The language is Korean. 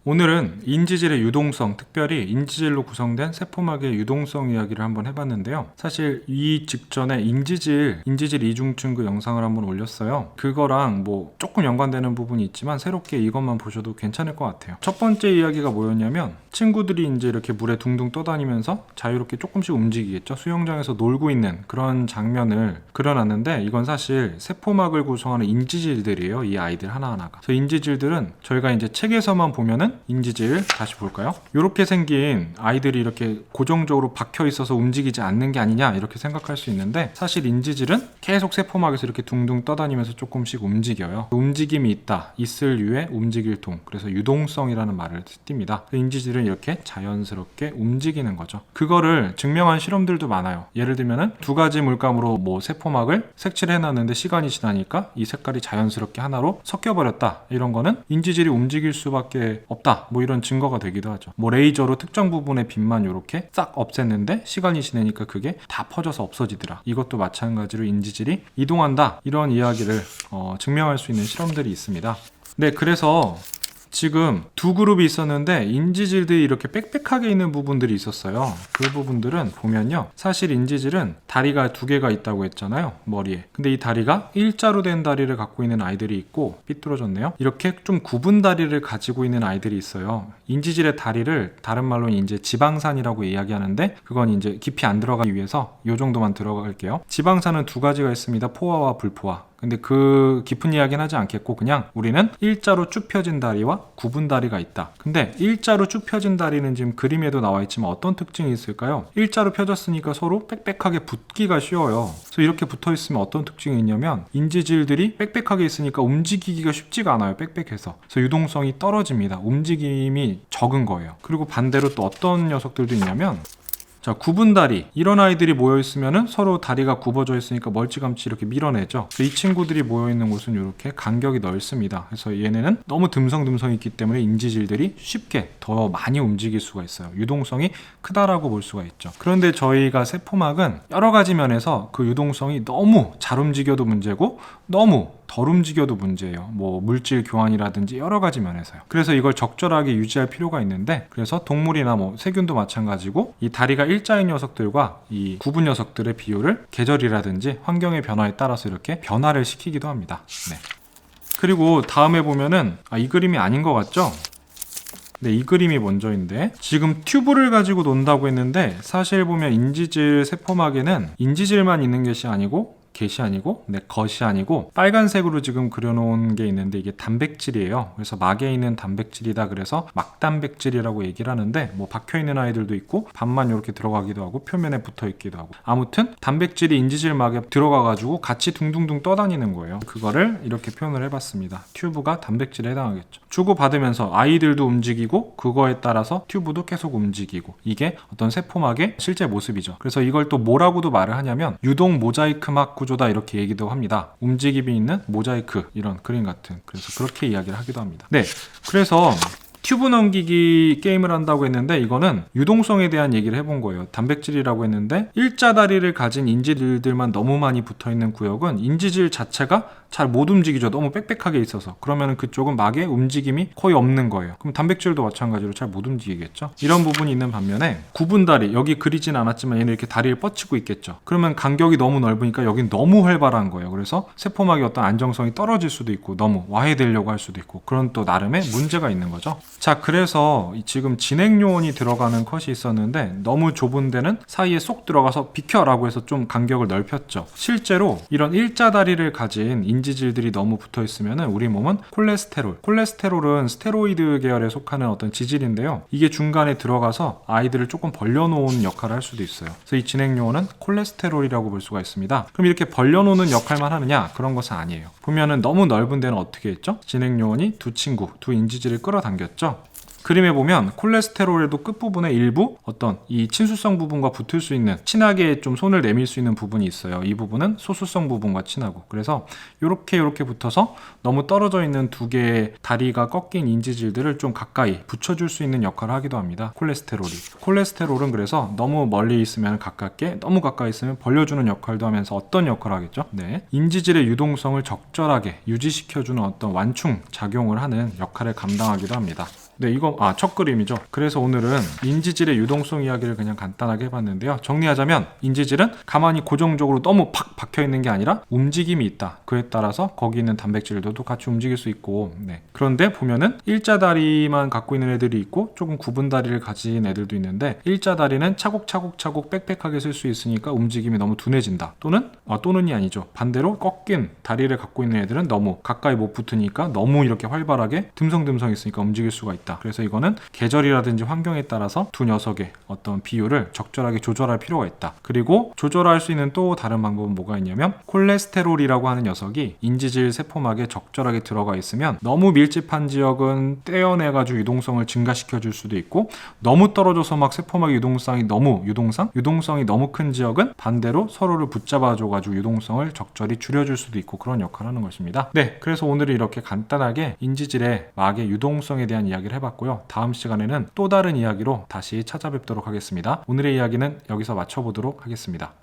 오늘은 인지질의 유동성, 특별히 인지질로 구성된 세포막의 유동성 이야기를 한번 해봤는데요. 사실 이 직전에 인지질 이중증 그 영상을 한번 올렸어요. 그거랑 뭐 조금 연관되는 부분이 있지만 새롭게 이것만 보셔도 괜찮을 것 같아요. 첫 번째 이야기가 뭐였냐면 친구들이 이제 이렇게 물에 둥둥 떠다니면서 자유롭게 조금씩 움직이겠죠. 수영장에서 놀고 있는 그런 장면을 그려놨는데 이건 사실 세포막을 구성하는 인지질들이에요. 이 아이들 하나하나가. 그래서 인지질들은 저희가 이제 책에서만 보면은 인지질 다시 볼까요? 이렇게 생긴 아이들이 이렇게 고정적으로 박혀 있어서 움직이지 않는 게 아니냐 이렇게 생각할 수 있는데 사실 인지질은 계속 세포막에서 이렇게 둥둥 떠다니면서 조금씩 움직여요. 움직임이 있을 류의 움직일통, 그래서 유동성이라는 말을 띱니다. 인지질은 이렇게 자연스럽게 움직이는 거죠. 그거를 증명한 실험들도 많아요. 예를 들면은 두 가지 물감으로 뭐 세포막을 색칠을 해놨는데 시간이 지나니까 이 색깔이 자연스럽게 하나로 섞여버렸다. 이런 거는 인지질이 움직일 수밖에 없다. 뭐 이런 증거가 되기도 하죠. 뭐 레이저로 특정 부분의 빛만 이렇게 싹 없앴는데 시간이 지나니까 그게 다 퍼져서 없어지더라. 이것도 마찬가지로 인지질이 이동한다. 이런 이야기를 증명할 수 있는 실험들이 있습니다. 네, 그래서 지금 두 그룹이 있었는데 인지질들이 이렇게 빽빽하게 있는 부분들이 있었어요. 그 부분들은 보면요, 사실 인지질은 다리가 두 개가 있다고 했잖아요, 머리에. 근데 이 다리가 일자로 된 다리를 갖고 있는 아이들이 있고, 삐뚤어졌네요. 이렇게 좀 굽은 다리를 가지고 있는 아이들이 있어요. 인지질의 다리를 다른 말로는 이제 지방산이라고 이야기하는데, 그건 이제 깊이 안 들어가기 위해서 이 정도만 들어갈게요. 지방산은 두 가지가 있습니다. 포화와 불포화. 근데 그 깊은 이야기는 하지 않겠고 그냥 우리는 일자로 쭉 펴진 다리와 굽은 다리가 있다. 근데 일자로 쭉 펴진 다리는 지금 그림에도 나와 있지만 어떤 특징이 있을까요? 일자로 펴졌으니까 서로 빽빽하게 붙기가 쉬워요. 그래서 이렇게 붙어 있으면 어떤 특징이 있냐면 인지질들이 빽빽하게 있으니까 움직이기가 쉽지가 않아요. 빽빽해서. 그래서 유동성이 떨어집니다. 움직임이 적은 거예요. 그리고 반대로 또 어떤 녀석들도 있냐면, 자, 굽은 다리, 이런 아이들이 모여있으면 서로 다리가 굽어져 있으니까 멀찌감치 이렇게 밀어내죠. 이 친구들이 모여있는 곳은 이렇게 간격이 넓습니다. 그래서 얘네는 너무 듬성듬성이 있기 때문에 인지질들이 쉽게 더 많이 움직일 수가 있어요. 유동성이 크다라고 볼 수가 있죠. 그런데 저희가 세포막은 여러 가지 면에서 그 유동성이 너무 잘 움직여도 문제고 너무 덜 움직여도 문제예요. 뭐 물질 교환이라든지 여러 가지 면에서요. 그래서 이걸 적절하게 유지할 필요가 있는데, 그래서 동물이나 뭐 세균도 마찬가지고 이 다리가 일자인 녀석들과 이 굽은 녀석들의 비율을 계절이라든지 환경의 변화에 따라서 이렇게 변화를 시키기도 합니다. 네. 그리고 다음에 보면은 이 그림이 아닌 것 같죠? 네, 이 그림이 먼저인데 지금 튜브를 가지고 논다고 했는데 사실 보면 인지질 세포막에는 인지질만 있는 것이 아니고 겉이 아니고 빨간색으로 지금 그려놓은 게 있는데 이게 단백질이에요. 그래서 막에 있는 단백질이다 그래서 막단백질이라고 얘기를 하는데, 뭐 박혀있는 아이들도 있고 반만 이렇게 들어가기도 하고 표면에 붙어있기도 하고, 아무튼 단백질이 인지질 막에 들어가가지고 같이 둥둥둥 떠다니는 거예요. 그거를 이렇게 표현을 해봤습니다. 튜브가 단백질에 해당하겠죠. 주고받으면서 아이들도 움직이고 그거에 따라서 튜브도 계속 움직이고, 이게 어떤 세포막의 실제 모습이죠. 그래서 이걸 또 뭐라고도 말을 하냐면 유동 모자이크 막 구조다 이렇게 얘기도 합니다. 움직임이 있는 모자이크, 이런 그림 같은, 그래서 그렇게 이야기를 하기도 합니다. 네, 그래서 튜브 넘기기 게임을 한다고 했는데 이거는 유동성에 대한 얘기를 해본 거예요. 단백질이라고 했는데 일자 다리를 가진 인지질들만 너무 많이 붙어있는 구역은 인지질 자체가 잘 못 움직이죠. 너무 빽빽하게 있어서. 그러면 그쪽은 막에 움직임이 거의 없는 거예요. 그럼 단백질도 마찬가지로 잘 못 움직이겠죠. 이런 부분이 있는 반면에 굽은 다리, 여기 그리진 않았지만 얘는 이렇게 다리를 뻗치고 있겠죠. 그러면 간격이 너무 넓으니까 여긴 너무 활발한 거예요. 그래서 세포막의 어떤 안정성이 떨어질 수도 있고 너무 와해되려고 할 수도 있고, 그런 또 나름의 문제가 있는 거죠. 자, 그래서 지금 진행 요원이 들어가는 컷이 있었는데 너무 좁은 데는 사이에 쏙 들어가서 비켜라고 해서 좀 간격을 넓혔죠. 실제로 이런 일자 다리를 가진 인지질들이 너무 붙어 있으면 우리 몸은 콜레스테롤은 스테로이드 계열에 속하는 어떤 지질인데요. 이게 중간에 들어가서 아이들을 조금 벌려놓은 역할을 할 수도 있어요. 그래서 이 진행 요원은 콜레스테롤이라고 볼 수가 있습니다. 그럼 이렇게 벌려놓는 역할만 하느냐? 그런 것은 아니에요. 보면은 너무 넓은 데는 어떻게 했죠? 진행 요원이 두 인지질을 끌어당겼죠. 그림에 보면 콜레스테롤에도 끝부분에 일부 어떤 이 친수성 부분과 붙을 수 있는, 친하게 좀 손을 내밀 수 있는 부분이 있어요. 이 부분은 소수성 부분과 친하고, 그래서 이렇게 붙어서 너무 떨어져 있는 두 개의 다리가 꺾인 인지질들을 좀 가까이 붙여줄 수 있는 역할을 하기도 합니다. 콜레스테롤은 그래서 너무 멀리 있으면 가깝게, 너무 가까이 있으면 벌려주는 역할도 하면서 어떤 역할을 하겠죠? 네, 인지질의 유동성을 적절하게 유지시켜주는 어떤 완충 작용을 하는 역할을 감당하기도 합니다. 네, 이거 첫 그림이죠. 그래서 오늘은 인지질의 유동성 이야기를 그냥 간단하게 해봤는데요. 정리하자면 인지질은 가만히 고정적으로 너무 팍 박혀있는 게 아니라 움직임이 있다. 그에 따라서 거기 있는 단백질들도 같이 움직일 수 있고, 그런데 보면은 일자다리만 갖고 있는 애들이 있고 조금 굽은 다리를 가진 애들도 있는데, 일자다리는 차곡차곡 빽빽하게 쓸 수 있으니까 움직임이 너무 둔해진다. 또는이 아니죠. 반대로 꺾인 다리를 갖고 있는 애들은 너무 가까이 못 붙으니까 너무 이렇게 활발하게 듬성듬성 있으니까 움직일 수가 있다. 그래서 이거는 계절이라든지 환경에 따라서 두 녀석의 어떤 비율을 적절하게 조절할 필요가 있다. 그리고 조절할 수 있는 또 다른 방법은 뭐가 있냐면, 콜레스테롤이라고 하는 녀석이 인지질 세포막에 적절하게 들어가 있으면 너무 밀집한 지역은 떼어내가지고 유동성을 증가시켜 줄 수도 있고, 너무 떨어져서 막 세포막의 유동성이 너무 큰 지역은 반대로 서로를 붙잡아줘가지고 유동성을 적절히 줄여줄 수도 있고, 그런 역할을 하는 것입니다. 네, 그래서 오늘은 이렇게 간단하게 인지질의 막의 유동성에 대한 이야기를 해봤고요. 다음 시간에는 또 다른 이야기로 다시 찾아뵙도록 하겠습니다. 오늘의 이야기는 여기서 마쳐보도록 하겠습니다.